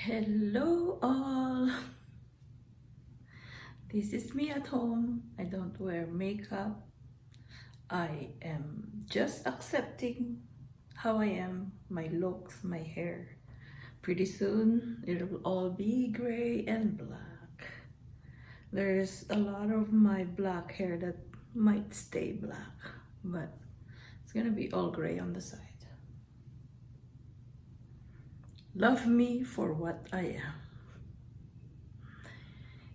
Hello all! This is me at home. I don't wear makeup. I am just accepting how I am, my looks, my hair. Pretty soon it will all be gray and black. There's a lot of my black hair that might stay black, but it's gonna be all gray on the side. Love me for what I am.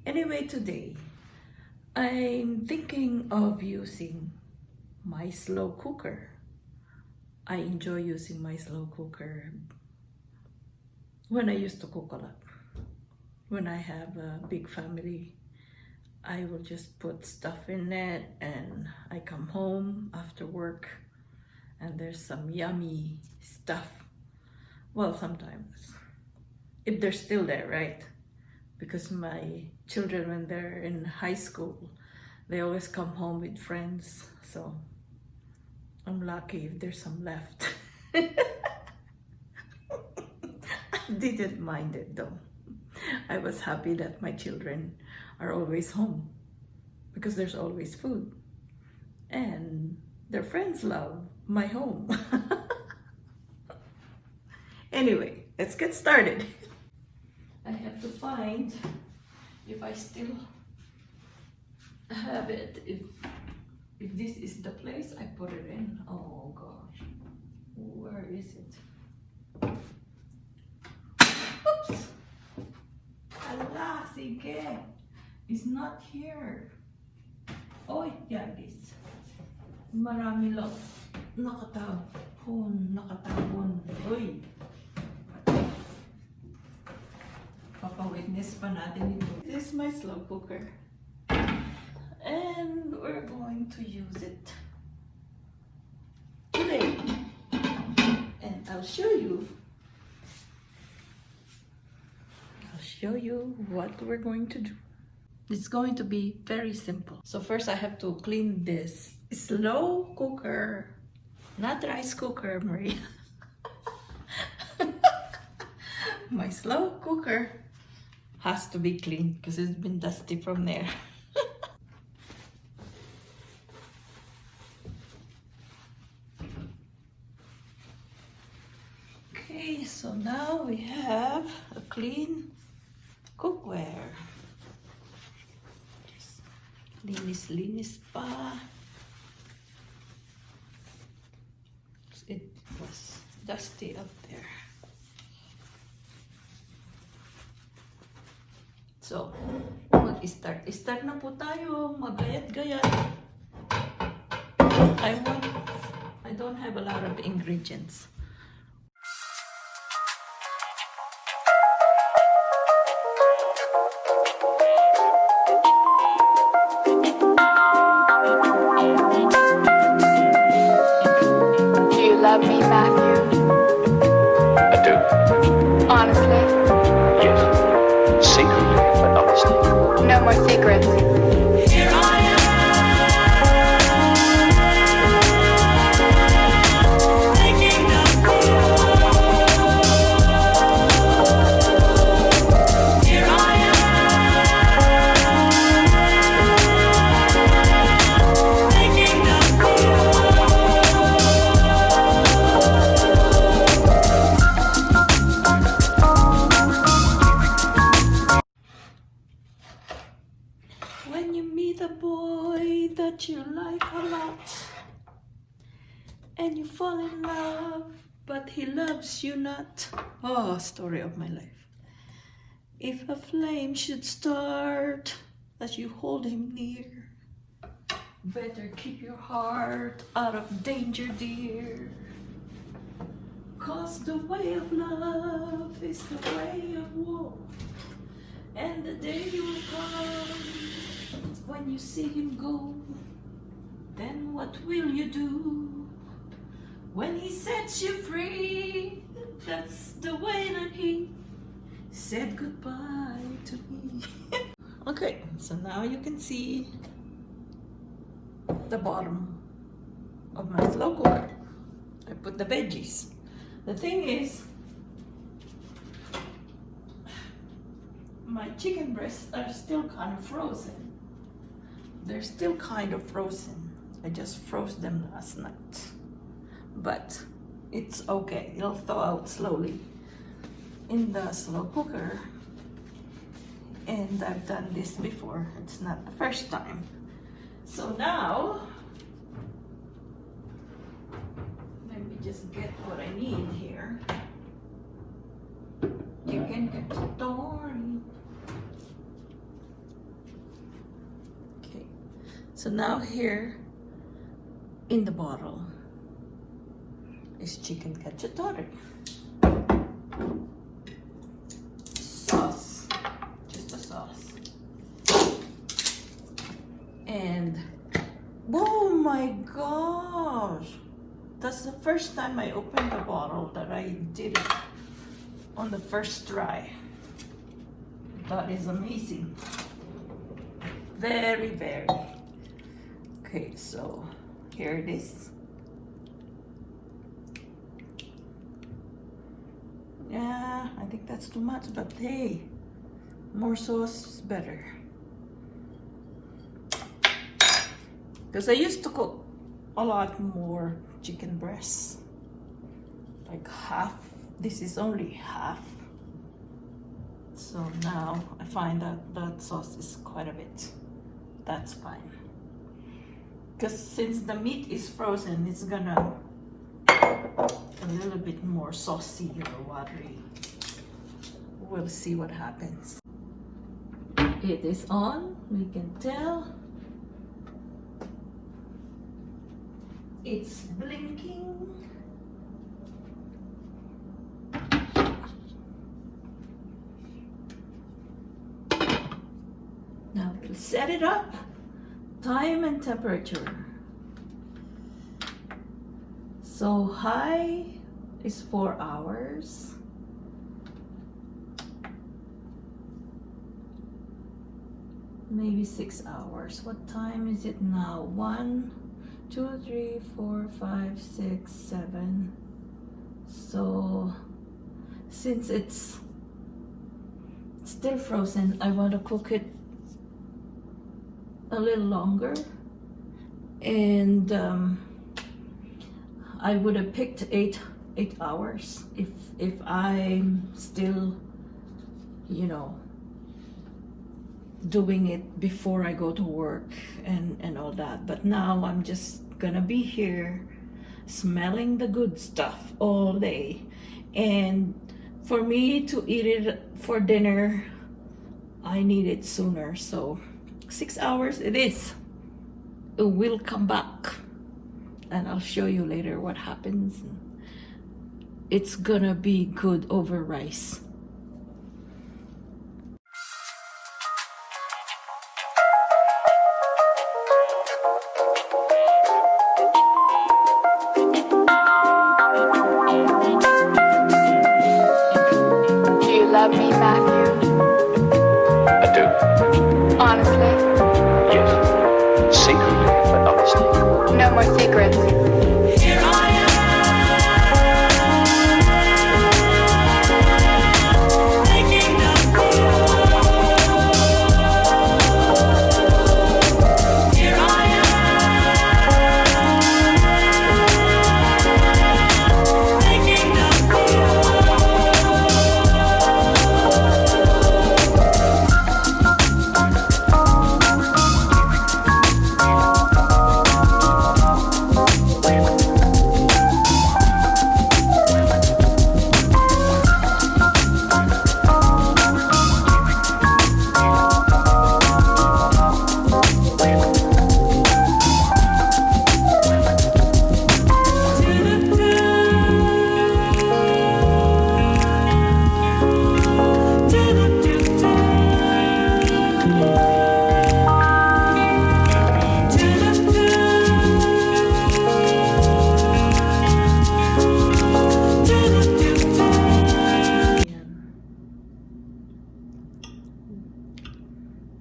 Anyway, today I'm thinking of using my slow cooker. I enjoy using my slow cooker when I used to cook a lot. When I have a big family, I will just put stuff in it and I come home after work and there's some yummy stuff. Well, sometimes, if they're still there, right? Because my children, when they're in high school, they always come home with friends. So I'm lucky if there's some left. I didn't mind it though. I was happy that my children are always home because there's always food. And their friends love my home. Anyway, let's get started. I have to find if I still have it. If this is the place I put it in. Oh gosh, where is it? Oops! Ala, sige. It's not here. Oh, yeah, it is. Marami lang. Nakatabon. Uy! Papa-witness pa natin ito. This is my slow cooker. And we're going to use it today. And I'll show you what we're going to do. It's going to be very simple. So first I have to clean this slow cooker, not rice cooker, Maria. My slow cooker has to be clean because it's been dusty from there. Okay, so now we have a clean cookware. Just linis pa. It was dusty up there. So, mag-start. Start na po tayo. Magayat-gayat. I don't have a lot of ingredients. Do you love me, Matthew? I do. Honestly? Yes. Secretly, but honestly. No more secrets. Here I am. Making the Here I am. Making the When you meet a boy that you like a lot and you fall in love, but he loves you not. Oh, story of my life. If a flame should start as you hold him near, better keep your heart out of danger, dear. 'Cause the way of love is the way of war. And the day will come when you see him go. Then what will you do? When he sets you free, that's the way that he said goodbye to me. Okay, so now you can see the bottom of my slow cooker. I put the veggies. The thing is, my chicken breasts are still kind of frozen. They're still kind of frozen. I just froze them last night. But it's okay, it'll thaw out slowly in the slow cooker. And I've done this before, it's not the first time. So now, let me just get what I need here. Chicken cacciatore. Okay, so now here in the bottle is chicken cacciatore. Sauce, just a sauce. And oh my gosh, that's the first time I opened the bottle that I did it on the first try. That is amazing. Very, very. Okay, so here it is. Yeah, I think that's too much, but hey, more sauce is better. Because I used to cook a lot more chicken breasts. Like half. This is only half. So now I find that that sauce is quite a bit. That's fine. Because since the meat is frozen, it's gonna a little bit more saucy or watery. We'll see what happens. It is on, we can tell. It's blinking. Now we'll set it up. Time and temperature. So high is 4 hours. Maybe 6 hours. What time is it now? 1, 2, 3, 4, 5, 6, 7. So since it's still frozen, I want to cook it a little longer, and I would have picked 8 hours if I'm still, you know, doing it before I go to work and all that. But now I'm just gonna be here smelling the good stuff all day, and for me to eat it for dinner, I need it sooner. So 6 hours it is. It will come back and I'll show you later what happens. It's gonna be good over rice. Do you love me, Matthew? I do. Honestly? Yes. Secretly, but honestly. No more secrets. Here I am, making the Here I am, making the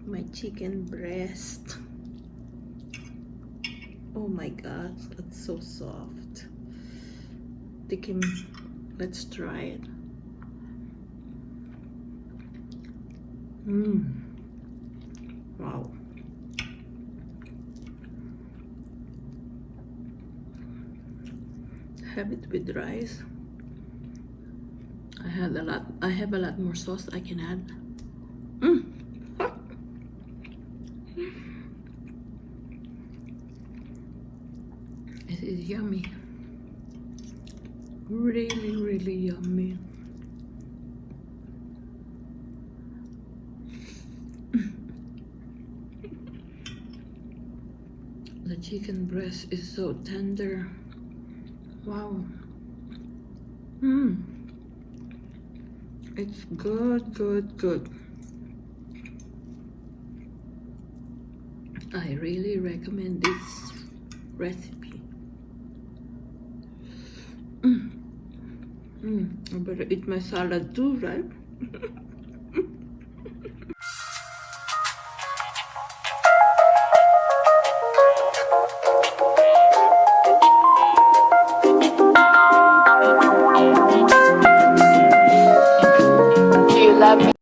my chicken breast. Oh my god, that's so soft. Thinking, let's try it. Wow. Have it with rice. I have a lot more sauce I can add. It is yummy. Really, really yummy. The chicken breast is so tender. Wow. It's good, good, good. I really recommend this recipe. I better eat my salad too, right?